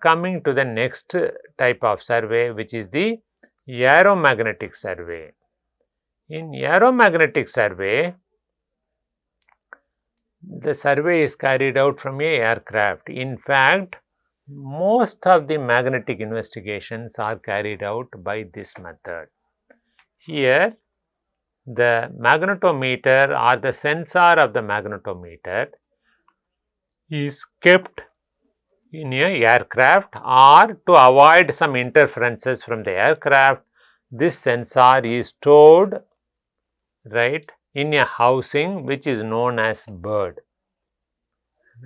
coming to the next type of survey, which is the aeromagnetic survey. In aeromagnetic survey, the survey is carried out from a aircraft. In fact, most of the magnetic investigations are carried out by this method. Here, the magnetometer or the sensor of the magnetometer is kept in a aircraft, or to avoid some interferences from the aircraft, this sensor is stored right in a housing which is known as bird.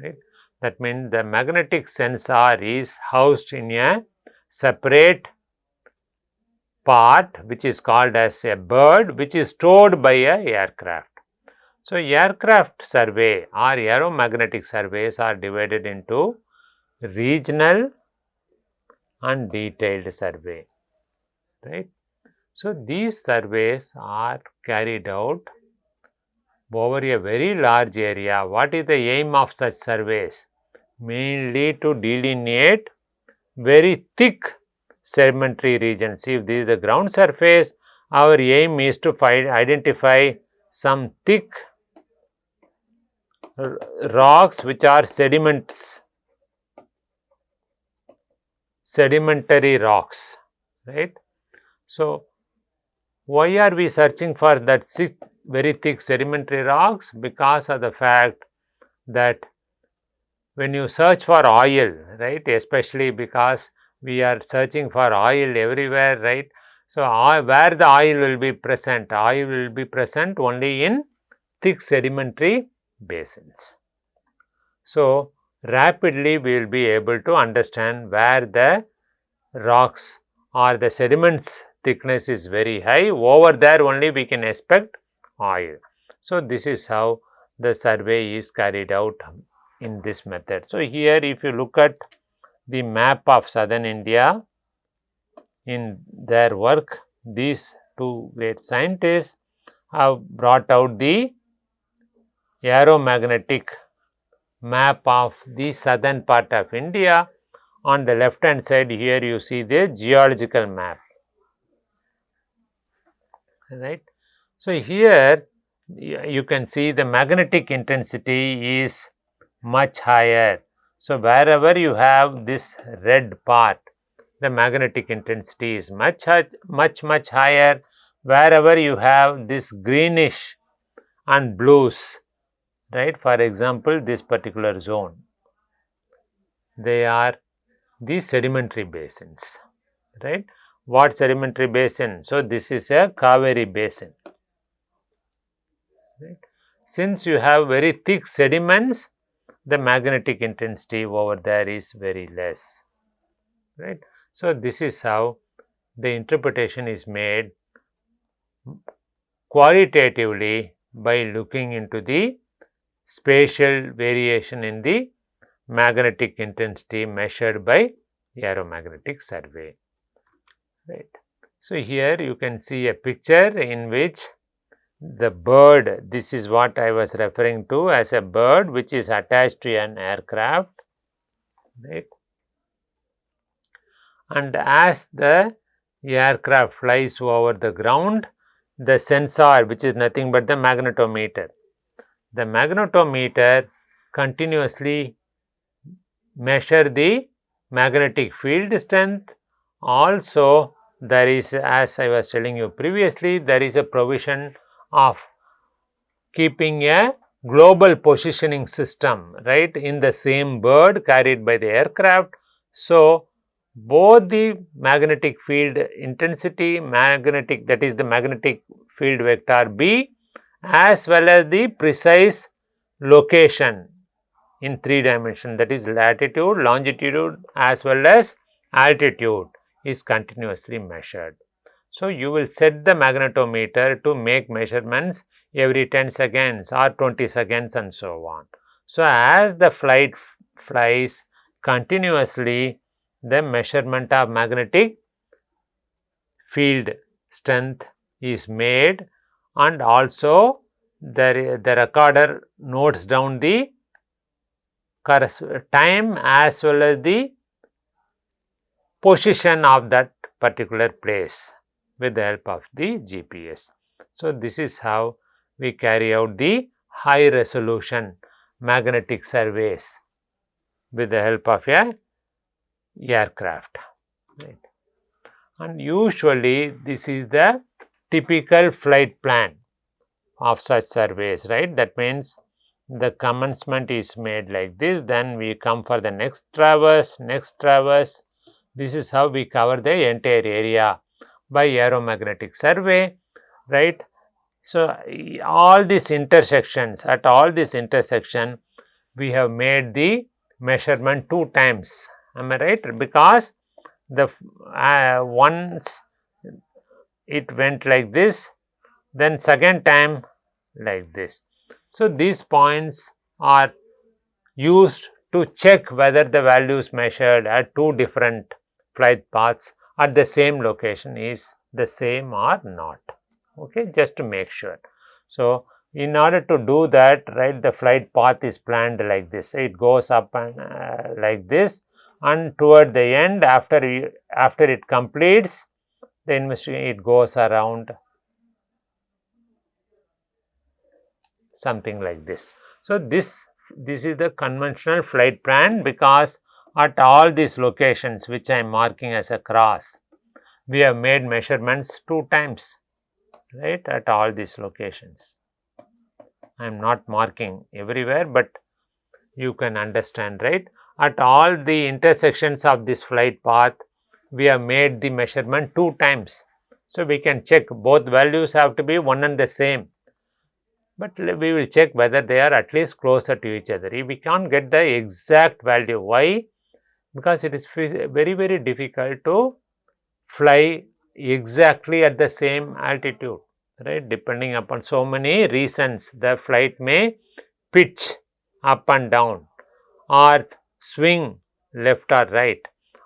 Right? That means the magnetic sensor is housed in a separate part which is called as a bird, which is stored by a aircraft. So, aircraft survey or aeromagnetic surveys are divided into regional and detailed survey, right. So, these surveys are carried out over a very large area. What is the aim of such surveys? Mainly to delineate very thick sedimentary regions. If this is the ground surface, our aim is to identify some thick rocks which are sedimentary rocks, right. So, why are we searching for that very thick sedimentary rocks? Because of the fact that when you search for oil, right, especially because we are searching for oil everywhere, right. So, where the oil will be present? Oil will be present only in thick sedimentary basins. So, rapidly we will be able to understand where the rocks or the sediments thickness is very high. Over there only we can expect oil. So, this is how the survey is carried out in this method. So, here if you look at the map of southern India, in their work, these two great scientists have brought out the aeromagnetic map of the southern part of India. On the left hand side, here you see the geological map, right. So, here you can see the magnetic intensity is much higher. So, wherever you have this red part, the magnetic intensity is much higher. Wherever you have this greenish and blues, right. For example, this particular zone, they are the sedimentary basins, right. What sedimentary basin? So, this is a Kaveri basin, right. Since you have very thick sediments, the magnetic intensity over there is very less, right. So, this is how the interpretation is made qualitatively by looking into the spatial variation in the magnetic intensity measured by aeromagnetic survey, right. So, here you can see a picture in which the bird, this is what I was referring to as a bird which is attached to an aircraft, right. And as the aircraft flies over the ground, the sensor, which is nothing but the magnetometer, continuously measure the magnetic field strength. Also, there is, as I was telling you previously, there is a provision of keeping a global positioning system, right, in the same bird carried by the aircraft. So, both the magnetic field intensity, that is the magnetic field vector B, as well as the precise location in 3 dimensions, that is latitude, longitude as well as altitude is continuously measured. So, you will set the magnetometer to make measurements every 10 seconds or 20 seconds and so on. So, as the flight flies continuously, the measurement of magnetic field strength is made, and also the recorder notes down the time as well as the position of that particular place with the help of the GPS. So, this is how we carry out the high resolution magnetic surveys with the help of a aircraft, right. And usually this is the typical flight plan of such surveys, right. That means the commencement is made like this, then we come for the next traverse. This is how we cover the entire area by aeromagnetic survey, right. So, all these intersections, at all this intersection, we have made the measurement 2 times, am I right? Because the once it went like this, then second time like this. So, these points are used to check whether the values measured at 2 different flight paths at the same location is the same or not, okay, just to make sure. So, in order to do that, right, the flight path is planned like this. It goes up and like this, and toward the end, after it completes the investigation, it goes around something like this. So, this is the conventional flight plan, because at all these locations which I am marking as a cross, we have made measurements 2 times, right, at all these locations. I am not marking everywhere, but you can understand, right. At all the intersections of this flight path, we have made the measurement 2 times. So, we can check both values have to be one and the same, but we will check whether they are at least closer to each other. If we can't get the exact value, why? Because it is very difficult to fly exactly at the same altitude, right. Depending upon so many reasons, the flight may pitch up and down or swing left or right.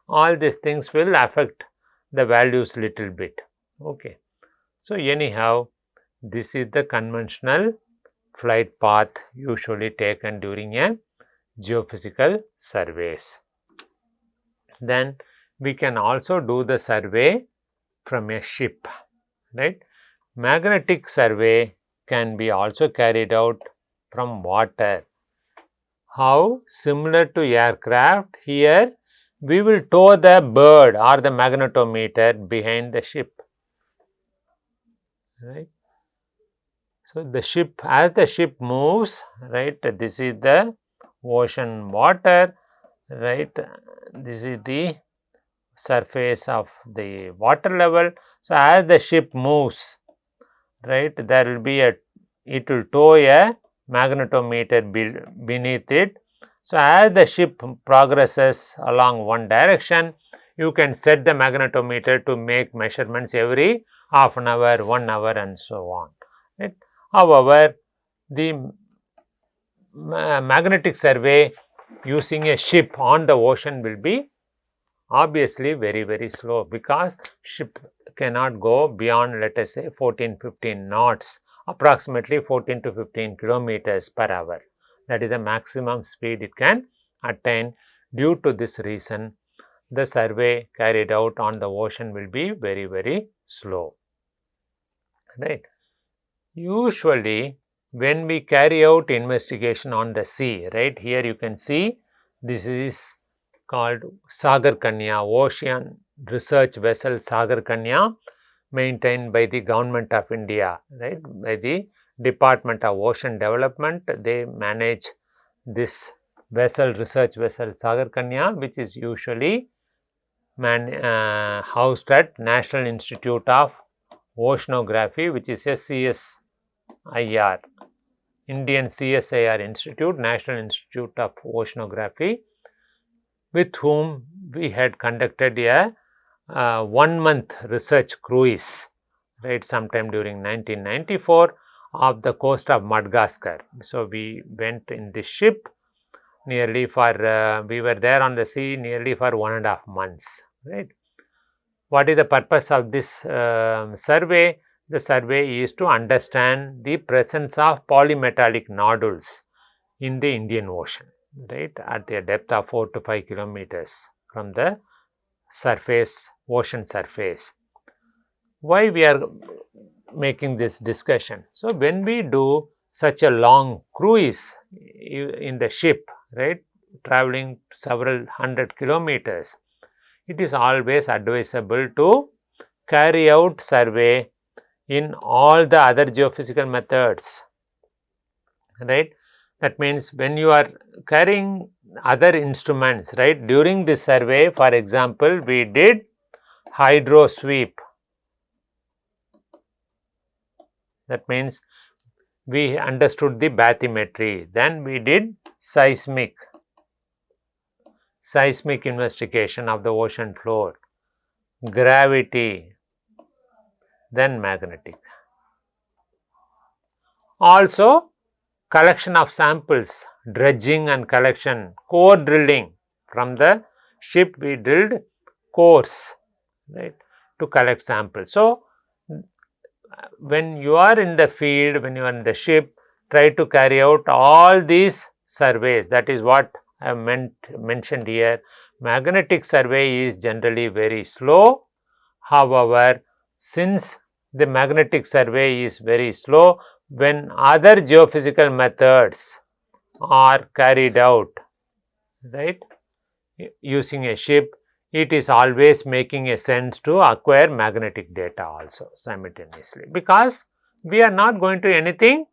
All these things will affect the values little bit, okay. So, anyhow, this is the conventional flight path usually taken during a geophysical surveys. Then we can also do the survey from a ship, right. Magnetic survey can be also carried out from water. How? Similar to aircraft, here we will tow the bird or the magnetometer behind the ship, right. So, the ship, as the ship moves, right, this is the ocean water, right, this is the surface of the water level. So, as the ship moves, right, there will be it will tow a magnetometer beneath it. So, as the ship progresses along one direction, you can set the magnetometer to make measurements every half an hour, 1 hour and so on, right. However, the magnetic survey using a ship on the ocean will be obviously very slow, because ship cannot go beyond, let us say, 14-15 knots, approximately 14 to 15 kilometers per hour. That is the maximum speed it can attain. Due to this reason, the survey carried out on the ocean will be very slow, right. Usually, when we carry out investigation on the sea, right, here you can see this is called Sagarkanya, ocean research vessel Sagarkanya, maintained by the Government of India, right, by the Department of Ocean Development. They manage this vessel, research vessel Sagarkanya, which is usually housed at National Institute of Oceanography, which is a CSIR, Indian CSIR Institute, National Institute of Oceanography, with whom we had conducted a 1-month research cruise, right, sometime during 1994 off the coast of Madagascar. So, we went in this ship nearly for, we were there on the sea nearly for 1.5 months, right. What is the purpose of this survey? The survey is to understand the presence of polymetallic nodules in the Indian Ocean, right, at a depth of 4 to 5 kilometers from the surface, ocean surface. Why we are making this discussion? So, when we do such a long cruise in the ship, right, traveling several hundred kilometers, it is always advisable to carry out survey in all the other geophysical methods, right. That means when you are carrying other instruments, right, during this survey, for example, we did hydro sweep. That means we understood the bathymetry, then we did seismic investigation of the ocean floor, gravity, then magnetic. Also collection of samples, dredging and collection, core drilling. From the ship we drilled cores, right, to collect samples. So, when you are in the field, when you are in the ship, try to carry out all these surveys. That is what I have mentioned here. Magnetic survey is generally very slow. However, since the magnetic survey is very slow, when other geophysical methods are carried out, right, using a ship, it is always making a sense to acquire magnetic data also simultaneously, because we are not going to anything,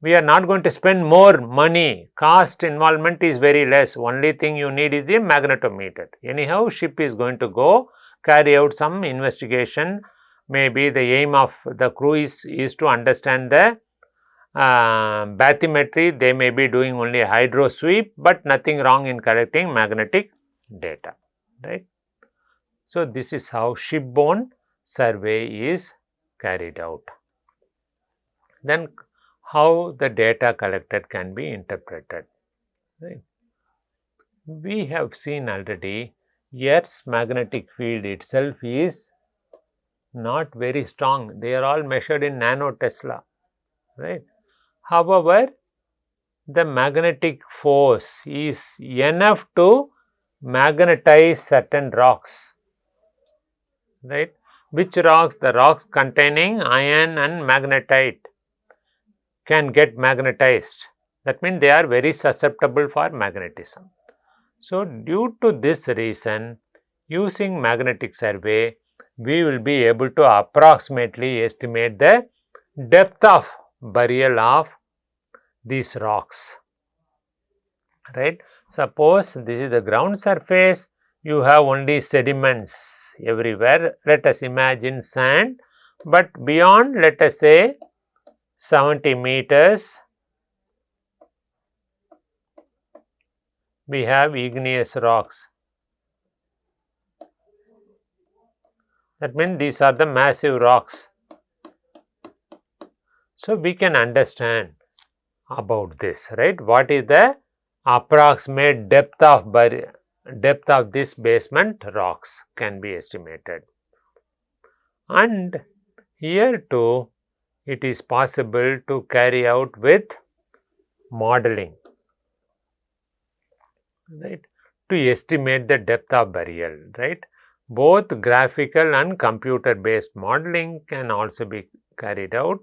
we are not going to spend more money, cost involvement is very less, only thing you need is a magnetometer. Anyhow, ship is going to go carry out some investigation. Maybe the aim of the crew is to understand the bathymetry. They may be doing only hydro sweep, but nothing wrong in collecting magnetic data, right. So, this is how shipborne survey is carried out. Then how the data collected can be interpreted, right. We have seen already Earth's magnetic field itself is not very strong. They are all measured in nanotesla, right. However, the magnetic force is enough to magnetize certain rocks, right. Which rocks? The rocks containing iron and magnetite can get magnetized. That means they are very susceptible for magnetism. So, due to this reason, using magnetic survey, we will be able to approximately estimate the depth of burial of these rocks, right. Suppose this is the ground surface, you have only sediments everywhere. Let us imagine sand, but beyond, let us say 70 meters, we have igneous rocks. That means these are the massive rocks. So, we can understand about this, right. What is the approximate depth of this basement rocks can be estimated. And here too, it is possible to carry out with modeling, right, to estimate the depth of burial, right. Both graphical and computer based modeling can also be carried out.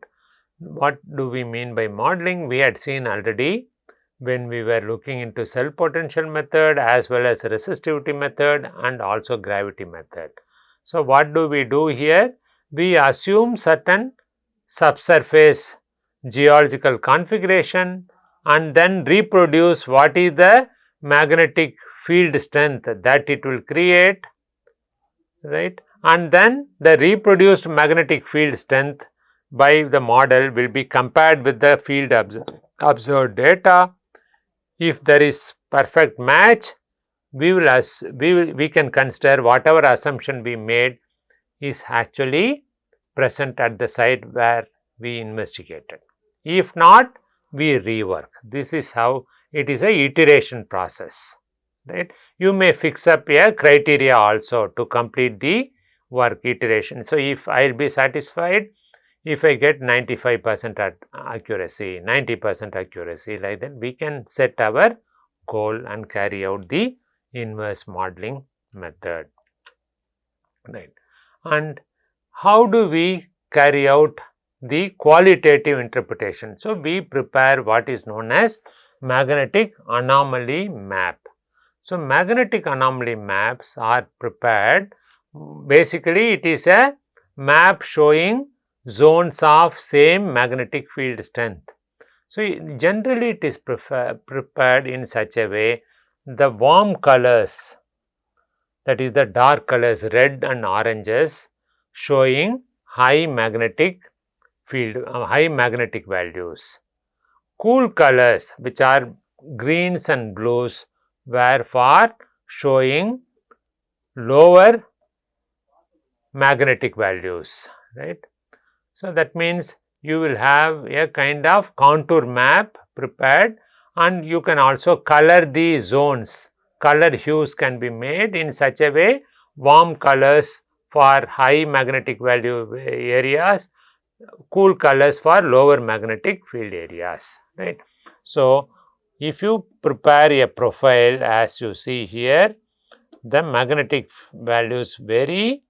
What do we mean by modeling? We had seen already when we were looking into cell potential method as well as resistivity method and also gravity method. So, what do we do here? We assume certain subsurface geological configuration and then reproduce what is the magnetic field strength that it will create, right, and then the reproduced magnetic field strength by the model will be compared with the field observed data. If there is perfect match, we can consider whatever assumption we made is actually present at the site where we investigated. If not, we rework. This is how it is a iteration process, right. You may fix up a criteria also to complete the work iteration. So, if I will be satisfied if I get 95% accuracy, 90% accuracy, like that we can set our goal and carry out the inverse modeling method. right? And how do we carry out the qualitative interpretation? So, we prepare what is known as magnetic anomaly map. So, magnetic anomaly maps are prepared. Basically, it is a map showing zones of same magnetic field strength. So, generally it is prepared in such a way, the warm colors, that is the dark colors red and oranges, showing high magnetic field, high magnetic values. Cool colors which are greens and blues were for showing lower magnetic values, right. So, that means you will have a kind of contour map prepared, and you can also color the zones. Color hues can be made in such a way, warm colors for high magnetic value areas, cool colors for lower magnetic field areas, right. So, if you prepare a profile as you see here, the magnetic values vary,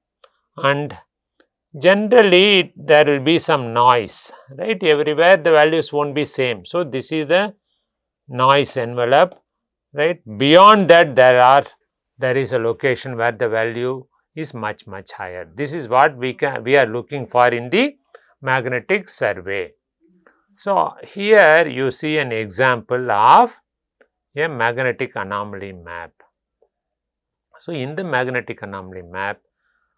and generally there will be some noise, right. Everywhere the values won't be same. So, this is the noise envelope, right. Beyond that there is a location where the value is much higher. This is what we are looking for in the magnetic survey. So, here you see an example of a magnetic anomaly map. So, in the magnetic anomaly map,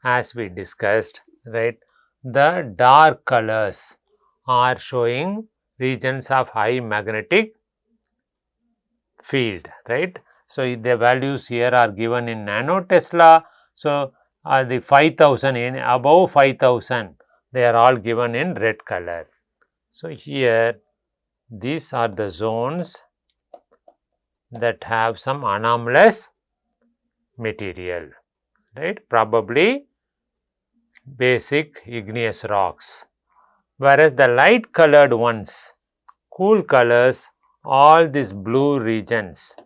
as we discussed, right, the dark colors are showing regions of high magnetic field, right. So, the values here are given in nanotesla. So, the 5000 in above 5000, they are all given in red color. So, here these are the zones that have some anomalous material, right, probably basic igneous rocks, whereas the light colored ones, cool colors, all these blue regions,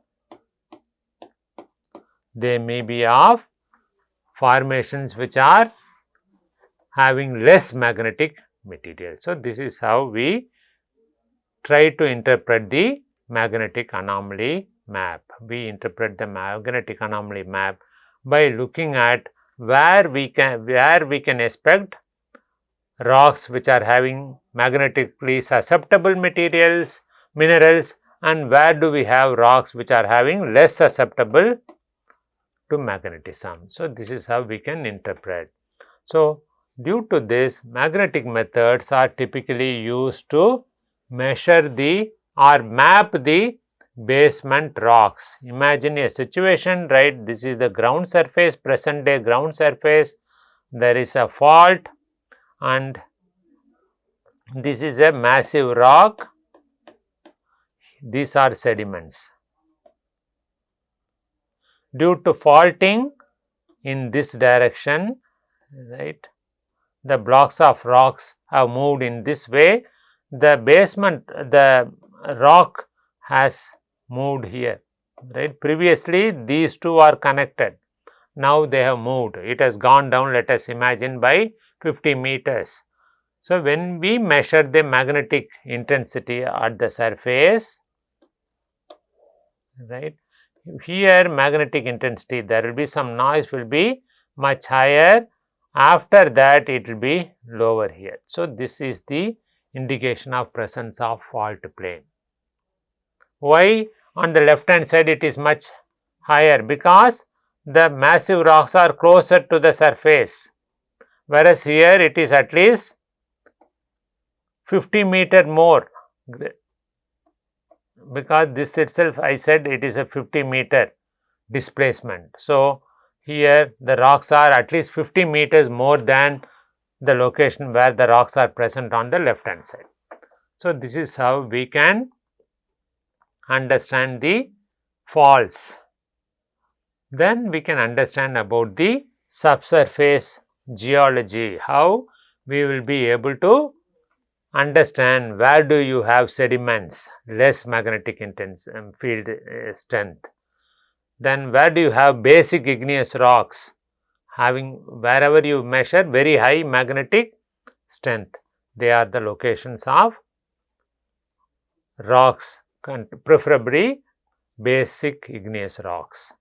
they may be of formations which are having less magnetic material. So, this is how we try to interpret the magnetic anomaly map. We interpret the magnetic anomaly map by looking at where we can expect rocks which are having magnetically susceptible minerals, and where do we have rocks which are having less susceptible to magnetism. So, this is how we can interpret. So, due to this, magnetic methods are typically used to measure the or map the basement rocks. Imagine a situation, right, this is the ground surface, present day ground surface, there is a fault and this is a massive rock, these are sediments. Due to faulting in this direction, right, the blocks of rocks have moved in this way, the basement, the rock has moved here, right. Previously these two are connected, now they have moved, it has gone down, let us imagine, by 50 meters. So, when we measure the magnetic intensity at the surface, right, here magnetic intensity, there will be some noise, will be much higher, after that it will be lower here. So, this is the indication of presence of fault plane. Why on the left hand side it is much higher? Because the massive rocks are closer to the surface, whereas here it is at least 50 meter more, because this itself I said it is a 50 meter displacement. So, here the rocks are at least 50 meters more than the location where the rocks are present on the left hand side. So, this is how we can understand the faults. Then we can understand about the subsurface geology, how we will be able to understand where do you have sediments, less magnetic field strength. Then where do you have basic igneous rocks, having wherever you measure very high magnetic strength, they are the locations of rocks, preferably basic igneous rocks.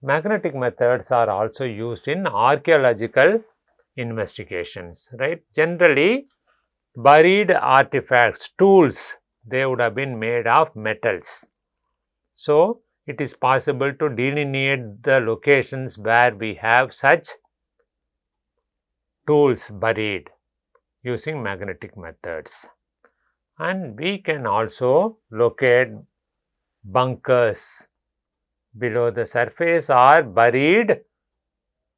Magnetic methods are also used in archaeological investigations, right? Generally, buried artifacts, tools, they would have been made of metals. So, it is possible to delineate the locations where we have such tools buried using magnetic methods. And we can also locate bunkers below the surface or buried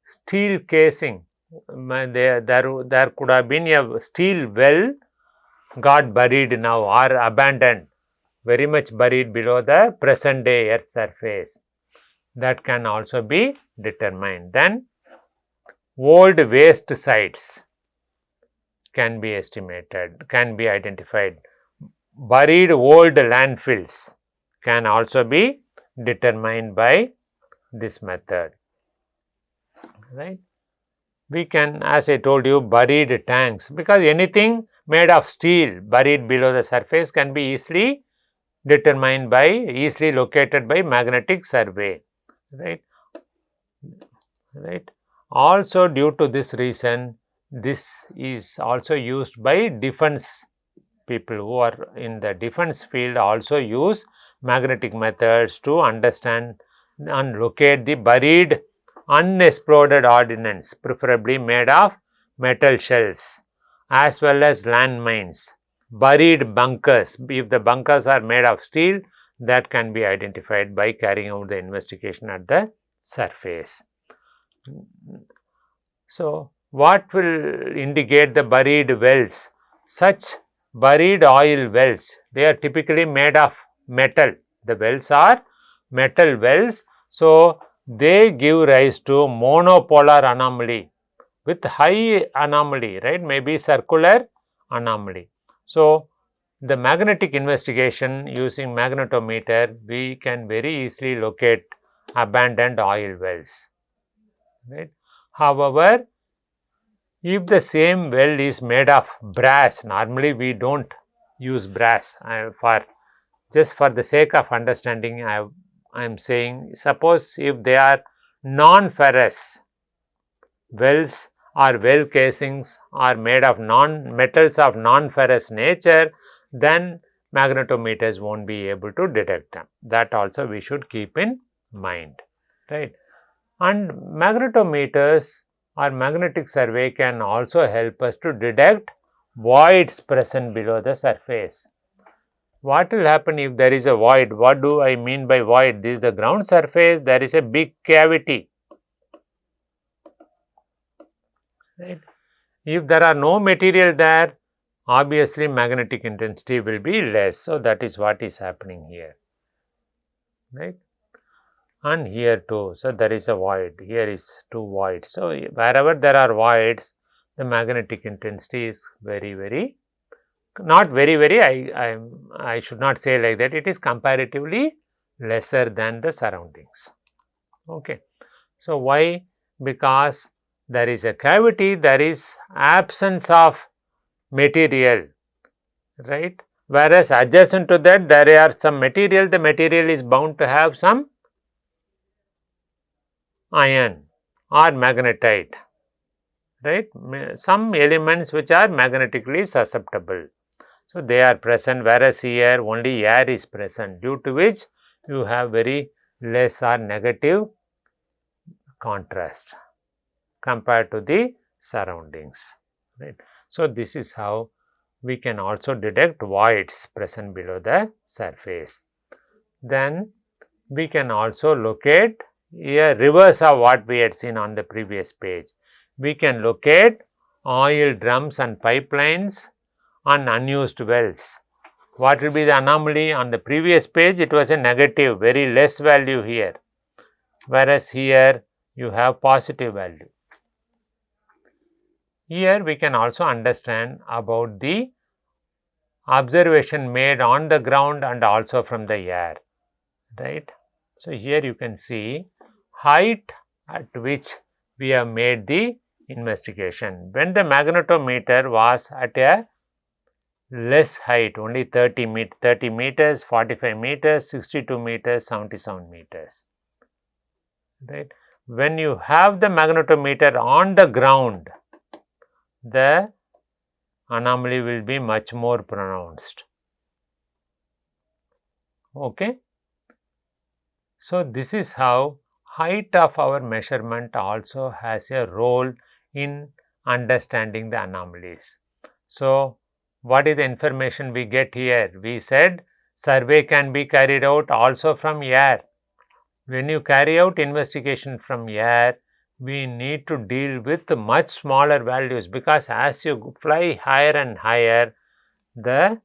steel casing. There could have been a steel well got buried now or abandoned, very much buried below the present day earth surface. That can also be determined. Then old waste sites can be estimated, can be identified. Buried old landfills can also be determined by this method, right? We can, as I told you, buried tanks, because anything made of steel buried below the surface can be easily determined by, easily located by magnetic survey, right? Also, due to this reason, this is also used by defense people who are in the defense field, also use magnetic methods to understand and locate the buried unexploded ordnance, preferably made of metal shells, as well as landmines, buried bunkers. If the bunkers are made of steel, that can be identified by carrying out the investigation at the surface. So, what will indicate the buried wells? Such buried oil wells, they are typically made of metal. The wells are metal wells. So, they give rise to monopolar anomaly with high anomaly, right? Maybe circular anomaly. So, the magnetic investigation using magnetometer, we can very easily locate abandoned oil wells, right? However, if the same well is made of brass, normally we do not use brass. Just for the sake of understanding, I am saying, suppose if they are non-ferrous wells or well casings are made of metals of non-ferrous nature, then magnetometers will not be able to detect them. That also we should keep in mind, right? And magnetometers or magnetic survey can also help us to detect voids present below the surface. What will happen if there is a void? What do I mean by void? This is the ground surface, there is a big cavity, right? If there are no material there, obviously magnetic intensity will be less. So, that is what is happening here, right? And here too. So, there is a void, here is two voids. So, wherever there are voids, the magnetic intensity is not very, I should not say like that, it is comparatively lesser than the surroundings. Okay. So, why? Because there is a cavity, there is absence of material, right? Whereas adjacent to that, there are some material, the material is bound to have some iron or magnetite, right? Some elements which are magnetically susceptible. So, they are present, whereas here only air is present, due to which you have very less or negative contrast compared to the surroundings, right. So, this is how we can also detect voids present below the surface. Then we can also locate a reverse of what we had seen on the previous page. We can locate oil drums and pipelines on unused wells. What will be the anomaly? On the previous page, it was a negative, very less value here, whereas here you have positive value. Here we can also understand about the observation made on the ground and also from the air, right. So, here you can see height at which we have made the investigation. When the magnetometer was at a less height, only 30 meters, 45 meters, 62 meters, 77 meters, right. When you have the magnetometer on the ground, the anomaly will be much more pronounced. Okay. So, this is how height of our measurement also has a role in understanding the anomalies. So, what is the information we get here? We said survey can be carried out also from air. When you carry out investigation from air, we need to deal with much smaller values, because as you fly higher and higher, the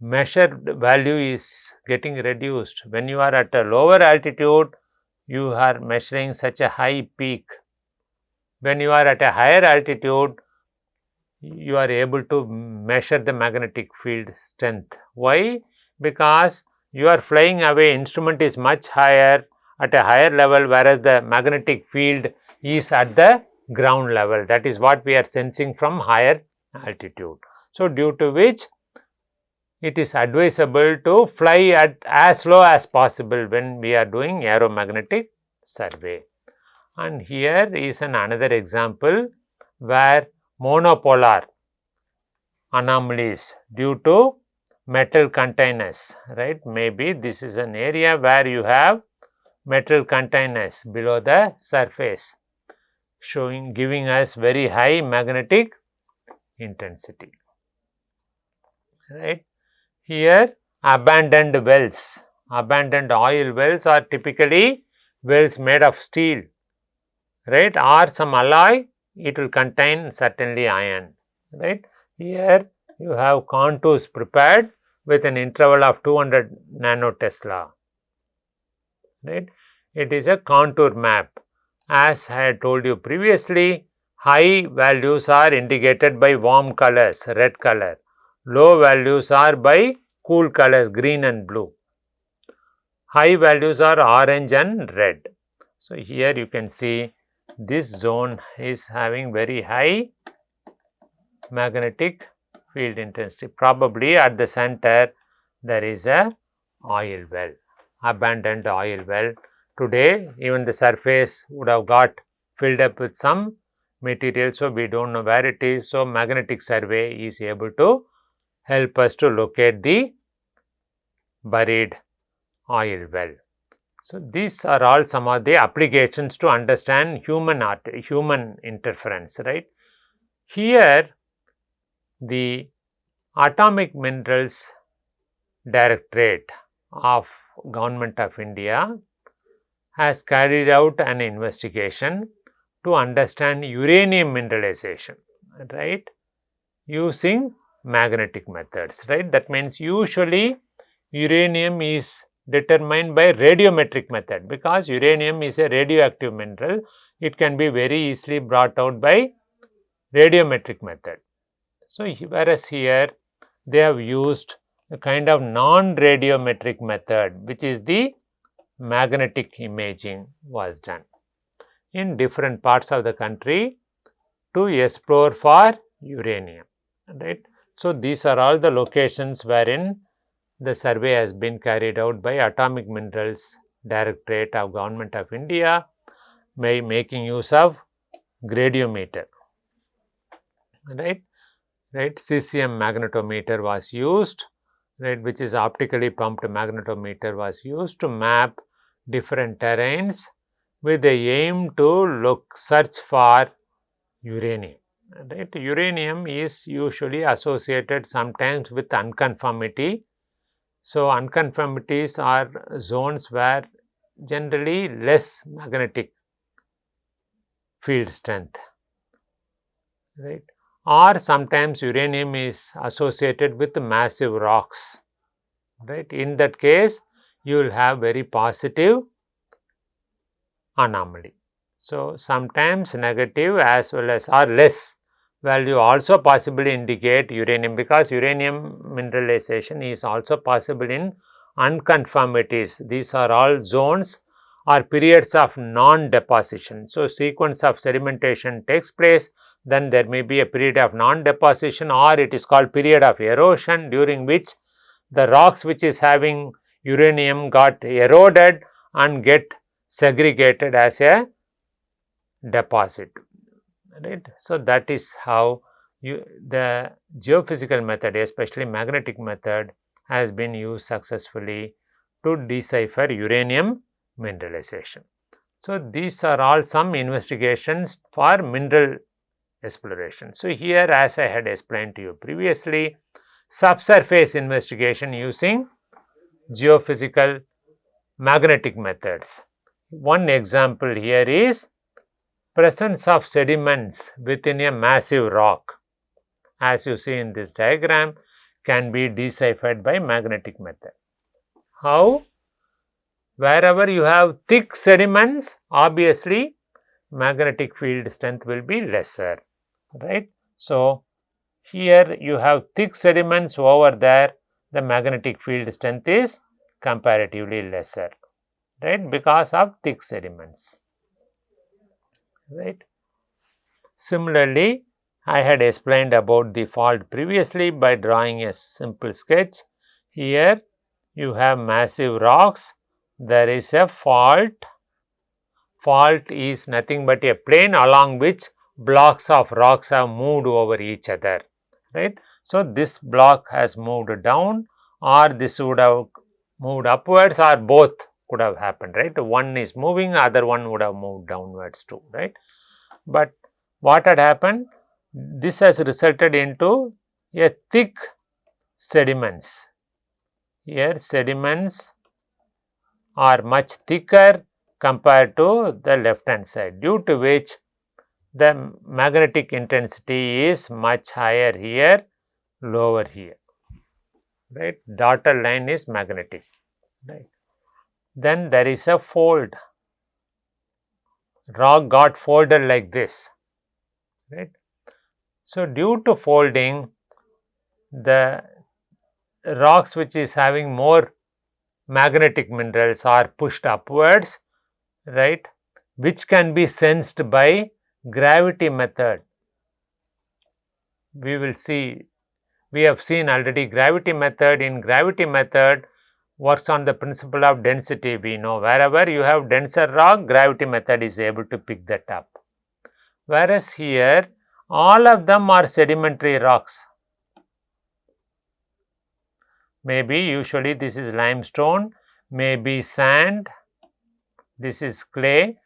measured value is getting reduced. When you are at a lower altitude, you are measuring such a high peak. When you are at a higher altitude, you are able to measure the magnetic field strength. Why? Because you are flying away, instrument is much higher at a higher level, whereas the magnetic field is at the ground level. That is what we are sensing from higher altitude. So, due to which it is advisable to fly at as low as possible when we are doing aeromagnetic survey. And here is another example where monopolar anomalies due to metal containers, right. Maybe this is an area where you have metal containers below the surface, giving us very high magnetic intensity, right. Here abandoned wells, abandoned oil wells are typically wells made of steel, right, or some alloy, it will contain certainly iron, right. Here you have contours prepared with an interval of 200 nanotesla, right. It is a contour map. As I had told you previously, high values are indicated by warm colors, red color. Low values are by cool colors, green and blue. High values are orange and red. So, here you can see this zone is having very high magnetic field intensity. Probably at the center there is a oil well, abandoned oil well. Today even the surface would have got filled up with some material, so we do not know where it is. So, magnetic survey is able to help us to locate the buried oil well. So, these are all some of the applications to understand human interference, right. Here the Atomic Minerals Directorate of Government of India has carried out an investigation to understand uranium mineralization, right, using magnetic methods, right. That means usually uranium is determined by radiometric method, because uranium is a radioactive mineral. It can be very easily brought out by radiometric method. So, whereas here they have used a kind of non-radiometric method, which is the magnetic imaging was done in different parts of the country to explore for uranium, right. So, these are all the locations wherein the survey has been carried out by Atomic Minerals Directorate of Government of India by making use of gradiometer, right. Cesium magnetometer was used, right, which is optically pumped magnetometer was used to map different terrains with the aim to search for uranium, right. Uranium is usually associated sometimes with unconformity. So, unconformities are zones where generally less magnetic field strength, right, or sometimes uranium is associated with massive rocks, right. In that case, you will have very positive anomaly. So, sometimes negative as well as or less value also possibly indicate uranium, because uranium mineralization is also possible in unconformities. These are all zones or periods of non-deposition. So, sequence of sedimentation takes place, then there may be a period of non-deposition, or it is called period of erosion, during which the rocks which is having uranium got eroded and get segregated as a deposit, right. So, that is how the geophysical method, especially magnetic method, has been used successfully to decipher uranium mineralization. So, these are all some investigations for mineral exploration. So, here, as I had explained to you previously, subsurface investigation using geophysical magnetic methods. One example here is presence of sediments within a massive rock, as you see in this diagram, can be deciphered by magnetic method. How? Wherever you have thick sediments, obviously magnetic field strength will be lesser, right. So, here you have thick sediments, over there the magnetic field strength is comparatively lesser, right, because of thick sediments, right. Similarly, I had explained about the fault previously by drawing a simple sketch. Here you have massive rocks, there is a fault. Fault is nothing but a plane along which blocks of rocks have moved over each other, right. So, this block has moved down, or this would have moved upwards, or both could have happened, right. One is moving, other one would have moved downwards too, right. But what had happened? This has resulted into a thick sediments. Here sediments are much thicker compared to the left hand side, due to which the magnetic intensity is much higher here, lower here, right. Dotted line is magnetic, right. Then there is a fold, rock got folded like this, right. So, due to folding, the rocks which is having more magnetic minerals are pushed upwards, right, which can be sensed by gravity method. We will see, we have seen already gravity method. In gravity method works on the principle of density. We know wherever you have denser rock, gravity method is able to pick that up. Whereas here all of them are sedimentary rocks. Maybe usually this is limestone, maybe sand, this is clay.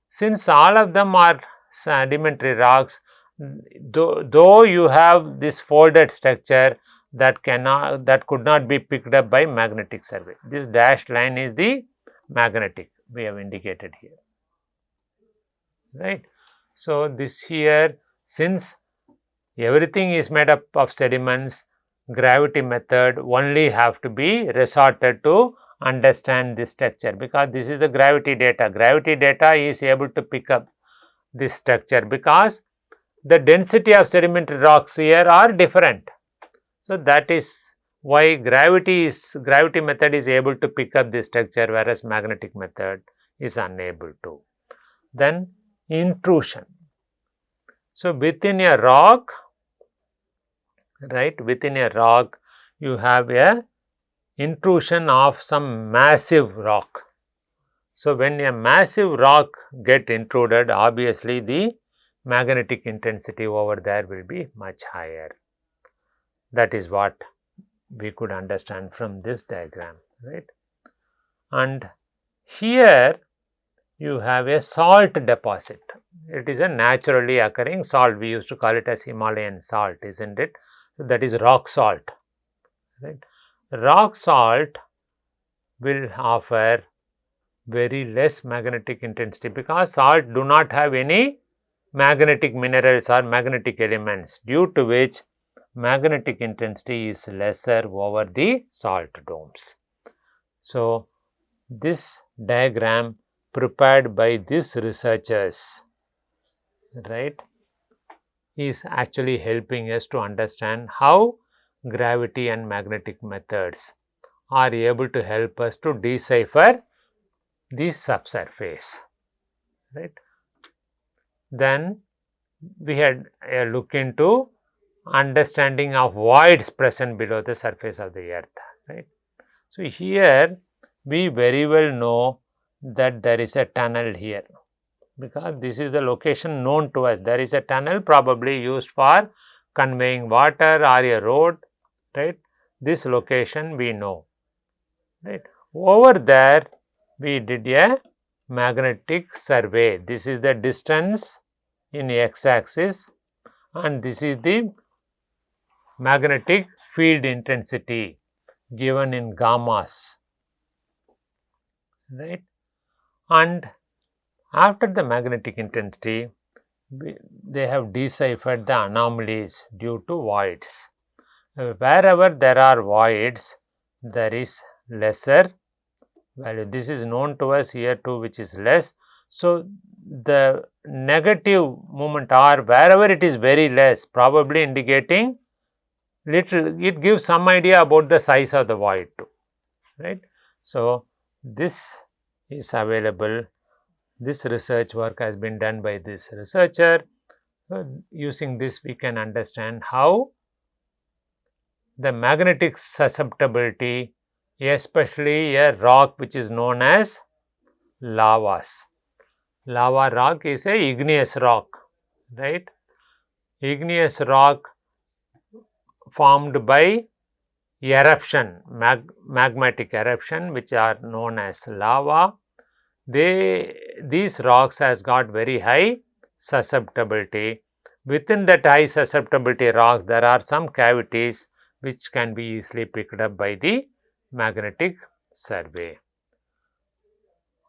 Since all of them are sedimentary rocks, though you have this folded structure, that could not be picked up by magnetic survey. This dashed line is the magnetic we have indicated here, right. So, this here, since everything is made up of sediments, gravity method only have to be resorted to understand this structure, because this is the gravity data. Gravity data is able to pick up this structure because the density of sedimentary rocks here are different. So, that is why gravity method is able to pick up this structure, whereas magnetic method is unable to. Then intrusion. So, within a rock, right, within a rock you have a intrusion of some massive rock. So, when a massive rock get intruded, obviously the magnetic intensity over there will be much higher. That is what we could understand from this diagram, right. And here you have a salt deposit. It is a naturally occurring salt. We used to call it as Himalayan salt, isn't it? So, that is rock salt, right. Rock salt will offer very less magnetic intensity, because salt do not have any magnetic minerals or magnetic elements, due to which magnetic intensity is lesser over the salt domes. So, this diagram prepared by these researchers, right, is actually helping us to understand how gravity and magnetic methods are able to help us to decipher the subsurface, right. Then we had a look into understanding of voids present below the surface of the earth, right. So, here we very well know that there is a tunnel here, because this is the location known to us. There is a tunnel probably used for conveying water or a road, right. This location we know, right. Over there we did a magnetic survey. This is the distance in x-axis and this is the magnetic field intensity given in gammas, right. And after the magnetic intensity, they have deciphered the anomalies due to voids. Wherever there are voids, there is lesser value. This is known to us here too, which is less. So, the negative moment or wherever it is very less, probably indicating little, it gives some idea about the size of the void too, right. So, this is available. This research work has been done by this researcher. Using this, we can understand how the magnetic susceptibility, especially a rock which is known as lavas. Lava rock is a igneous rock, right. Igneous rock formed by eruption, magmatic eruption, which are known as lava. These rocks has got very high susceptibility. Within that high susceptibility rocks, there are some cavities which can be easily picked up by the magnetic survey.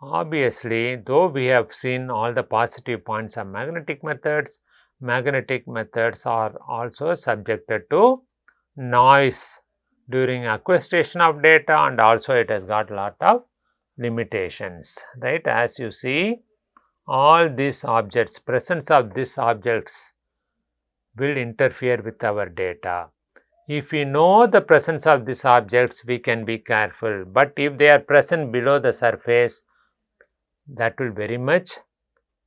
Obviously, though we have seen all the positive points of magnetic methods are also subjected to noise during acquisition of data, and also it has got lot of limitations, right. As you see, all these objects, presence of these objects will interfere with our data. If we know the presence of these objects, we can be careful, but if they are present below the surface, that will very much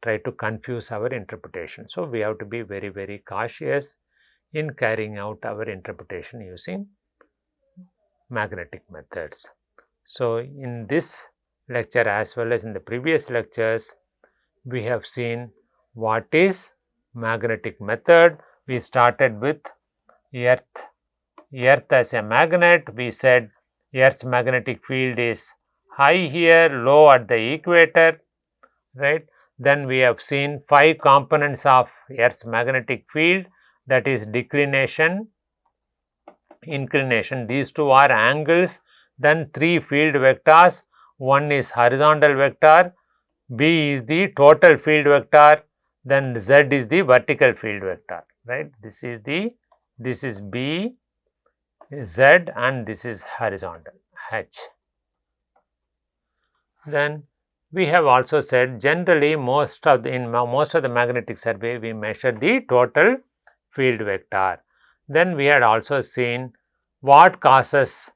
try to confuse our interpretation. So, we have to be very, very cautious in carrying out our interpretation using magnetic methods. So, in this lecture as well as in the previous lectures, we have seen what is magnetic method. We started with Earth as a magnet. We said Earth's magnetic field is high here, low at the equator, right. Then we have seen 5 components of Earth's magnetic field, that is declination, inclination, these two are angles. Then 3 field vectors, one is horizontal vector, B is the total field vector, then Z is the vertical field vector, right. This is B, Z, and this is horizontal, H. Then we have also said generally in most of the magnetic survey we measure the total field vector. Then we had also seen what causes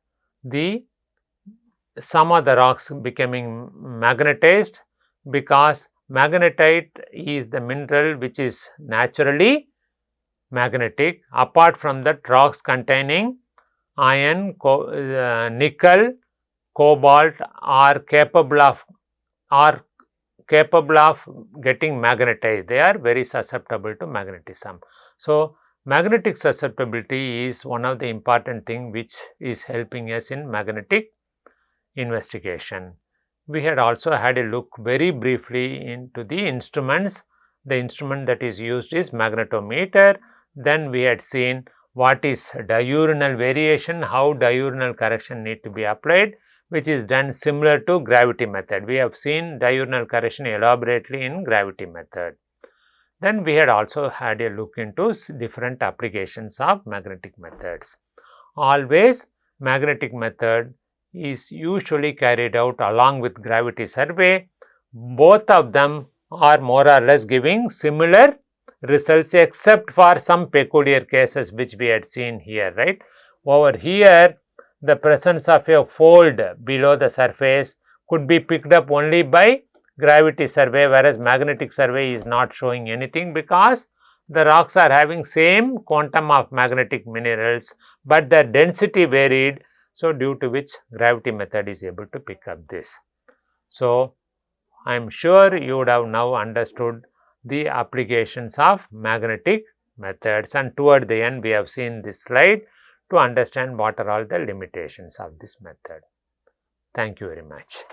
some of the rocks becoming magnetized, because magnetite is the mineral which is naturally magnetic. Apart from that, rocks containing iron, nickel, cobalt are capable of getting magnetized. They are very susceptible to magnetism. So, magnetic susceptibility is one of the important thing which is helping us in magnetic investigation. We had also had a look very briefly into the instruments. The instrument that is used is magnetometer. Then we had seen what is diurnal variation, how diurnal correction need to be applied, which is done similar to gravity method. We have seen diurnal correction elaborately in gravity method. Then we had also had a look into different applications of magnetic methods. Always magnetic method is usually carried out along with gravity survey. Both of them are more or less giving similar results, except for some peculiar cases which we had seen here, right. Over here, the presence of a fold below the surface could be picked up only by gravity survey, whereas magnetic survey is not showing anything because the rocks are having same quantum of magnetic minerals, but their density varied. So, due to which gravity method is able to pick up this. So, I am sure you would have now understood the applications of magnetic methods, and toward the end we have seen this slide to understand what are all the limitations of this method. Thank you very much.